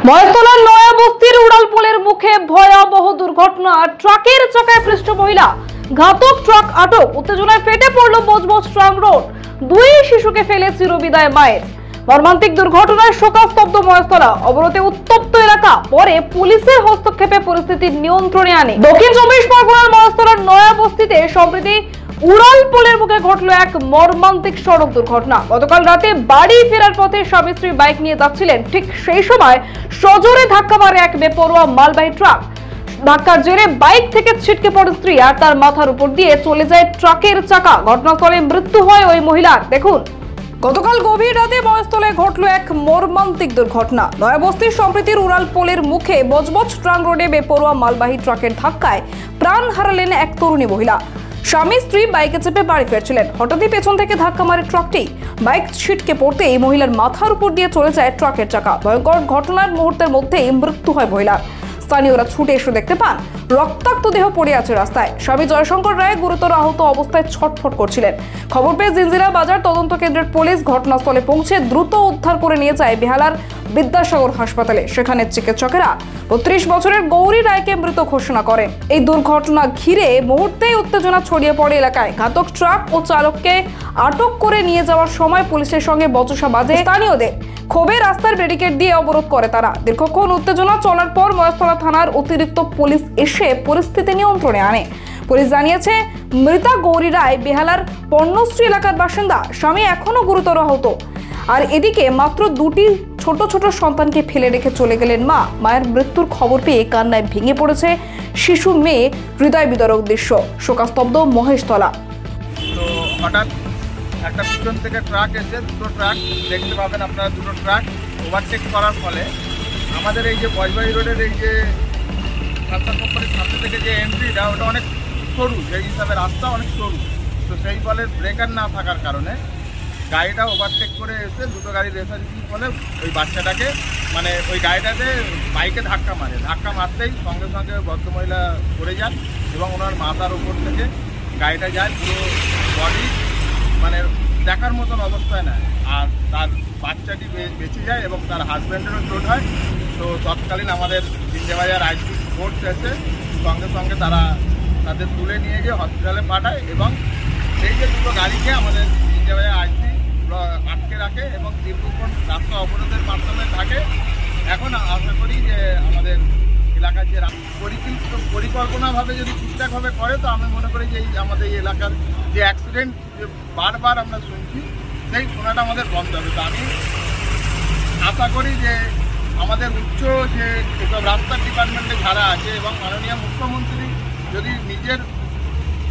মহেশতলার নয়াবস্তির উড়ালপুলের মুখে ভয়াবহ দুর্ঘটনা। ট্রাকের চাকায় পৃষ্ঠ মহিলা, ঘাতক ট্রাক আটক। উত্তেজনায় ফেটে পড়ল বজবজ ট্রাং রোড। দুই শিশুকে ফেলে চিরবিদায় মায়ের। মর্মান্তিক দুর্ঘটনায় শোকাস্তব্ধ মহেশতলা। অবরোধে উত্তপ্ত এলাকা। পরে পুলিশের হস্তক্ষেপে পরিস্থিতি নিয়ন্ত্রণে আনে। দক্ষিণ 24 পরগনার মহেশতলার নয়াবস্তিতে সম্প্রতি উড়ালপুলের মুখে ঘটল এক মর্মান্তিক সড়ক দুর্ঘটনা। গতকাল রাতে বাড়ি ফেরার পথে স্বামী স্ত্রী বাইক নিয়ে যাচ্ছিলেন। ঠিক সেই সময় সজোরে ধাক্কা মারে এক বেপরোয়া মালবাহী ট্রাক। ধাক্কার জেরে বাইক থেকে ছিটকে পড়ে স্ত্রী, আর তার মাথার উপর দিয়ে চলে যায় ট্রাকের চাকা। ঘটনাস্থলে মৃত্যু হয় ওই মহিলার। দেখুন, গতকাল গভীর রাতে মহেশতলায় ঘটল এক মর্মান্তিক দুর্ঘটনা। নয়াবস্তির সম্প্রীতির উড়ালপুলের মুখে বজবজ ট্রাং রোডে বেপরোয়া মালবাহী ট্রাকের ধাক্কায় প্রাণ হারালেন এক তরুণী মহিলা। স্বামী স্ত্রী বাইকে চেপে বাড়ি ফিরছিলেন। হঠাৎই পেছন থেকে ধাক্কা মারে ট্রাকটি। বাইক ছিটকে পড়তে এই মহিলার মাথার উপর দিয়ে চলে যায় ট্রাকের চাকা। ভয়ঙ্কর ঘটনার মুহূর্তের মধ্যেই মৃত্যু হয় মহিলার। স্থানীয়রা ছুটে এসে দেখতে পান রক্তাক্ত দেহ পড়ে আছে রাস্তায়। স্বামী জয়শঙ্কর রায় গুরুতর আহত অবস্থায় ছটফট করছিলেন। খবর পেয়ে জিঞ্জিরা বাজার তদন্ত কেন্দ্রের পুলিশ ঘটনাস্থলে পৌঁছে দ্রুত উদ্ধার করে নিয়ে যায় বেহালার বিদ্যাসাগর হাসপাতালে। সেখানে চিকিৎসকেরা 32 বছরের গৌরী রায়কে মৃত ঘোষণা করেন। এই দুর্ঘটনা ঘিরে মুহূর্তেই উত্তেজনা ছড়িয়ে পড়ে এলাকায়। ঘাতক ট্রাক ও চালককে আটক করে নিয়ে যাওয়ার সময় পুলিশের সঙ্গে বচসা বাজে স্থানীয়দের। ক্ষোভে রাস্তার ব্যারিকেড দিয়ে অবরোধ করে তারা। দীর্ঘক্ষণ উত্তেজনা চলার পর মহেশতলা থানার অতিরিক্ত পুলিশ এসে পরিস্থিতি নিয়ন্ত্রণে আনে। পুলিশ জানিয়েছে, মৃতা গৌরী রায় বেহালার পর্ণশ্রী এলাকার বাসিন্দা। স্বামী এখনো গুরুতর আহত। আর এদিকে মাত্র দুটি ছোট ছোট সন্তানকে ফেলে রেখে চলে গেলেন মা। মায়ের মৃত্যুর খবর পেয়ে কান্নায় ভেঙে পড়েছে শিশু মেয়ে। হৃদয় বিদারক দৃশ্য। শোকাস্তব্ধ মহেশতলা। তো হঠাৎ একটা পিছন থেকে ট্রাক এসে, দুটো ট্রাক দেখতে পাবেন আপনারা, দুটো ট্রাক ওভারটেক করার ফলে আমাদের এই যে বজবাড়ি রোডের এই যে সালসার কোম্পানির সামনে থেকে যে এন্ট্রিটা, ওটা অনেক সরু, সেই হিসাবে রাস্তা অনেক সরু। তো সেই ফলে ব্রেকার না থাকার কারণে গাড়িটা ওভারটেক করে এসে দুটো গাড়ি রেসারেসির ফলে ওই বাচ্চাটাকে, মানে ওই গাড়িটাতে বাইকে ধাক্কা মারে। ধাক্কা মারতেই সঙ্গে সঙ্গে ভদ্রমহিলা পড়ে যান এবং ওনার মাথার উপর থেকে গাড়িটা যায়, পুরো বডি মানে দেখার মতন অবস্থায় নেয়। আর তার বাচ্চাটি বেঁচে যায় এবং তার হাজব্যান্ডেরও চোট হয়। তো তৎকালীন আমাদের জিঞ্জিরাবাজার আইসি ফোর্স এসে সঙ্গে সঙ্গে তারা তাদের তুলে নিয়ে গিয়ে হসপিটালে পাঠায় এবং সেই যে দুটো গাড়িকে আমাদের জিঞ্জিরাবাজার আইসি আটকে রাখে এবং দীর্ঘক্ষণ রাস্তা অবরোধের মাধ্যমে থাকে। এখন আশা করি যে আমাদের এলাকার যে পরিকল্পনাভাবে যদি ঠিকঠাকভাবে করে, তো আমি মনে করি যে আমাদের এই এলাকার যে অ্যাক্সিডেন্ট যে বারবার আমরা শুনছি, সেই শোনাটা আমাদের বন্ধ হবে। তো আমি আশা করি যে আমাদের উচ্চ যে এসব রাস্তার ডিপার্টমেন্টে যারা আছে এবং মাননীয় মুখ্যমন্ত্রী যদি নিজের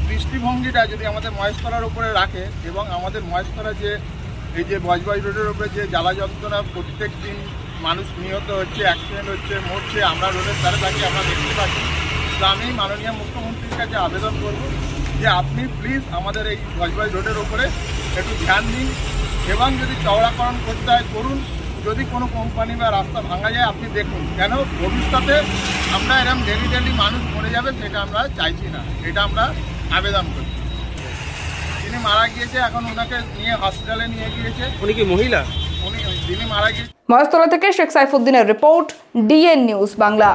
দৃষ্টিভঙ্গিটা যদি আমাদের মহেশতলার উপরে রাখে এবং আমাদের মহেশতলা যে এই যে বজবাড়ি রোডের উপরে যে জ্বালা যন্ত্রণা, প্রত্যেক দিন মানুষ নিহত হচ্ছে, অ্যাক্সিডেন্ট হচ্ছে, মরছে, আমরা রোডের ধারে থাকি, আমরা দেখতে পাচ্ছি। তো আমি মাননীয় মুখ্যমন্ত্রীর কাছে আবেদন করব যে আপনি প্লিজ আমাদের এই বজবাড়ি রোডের উপরে একটু ধ্যান দিন এবং যদি চওড়াকরণ করতে হয় করুন। যদি কোনো কোম্পানি বা রাস্তা ভাঙা যায় আপনি দেখুন, কেন ভবিষ্যতে আমরা এরকম ডেলি মানুষ মরে যাবে, সেটা আমরা চাইছি না। এটা আমরা আবেদন করি। তিনি মারা গিয়েছে, এখন ওনাকে নিয়ে হসপিটালে নিয়ে গিয়েছে। উনি কি মহিলা? তিনি মারা গিয়েছে। মহেশতলা থেকে শেখ সাইফুদ্দিনের রিপোর্ট, ডিএন নিউজ বাংলা।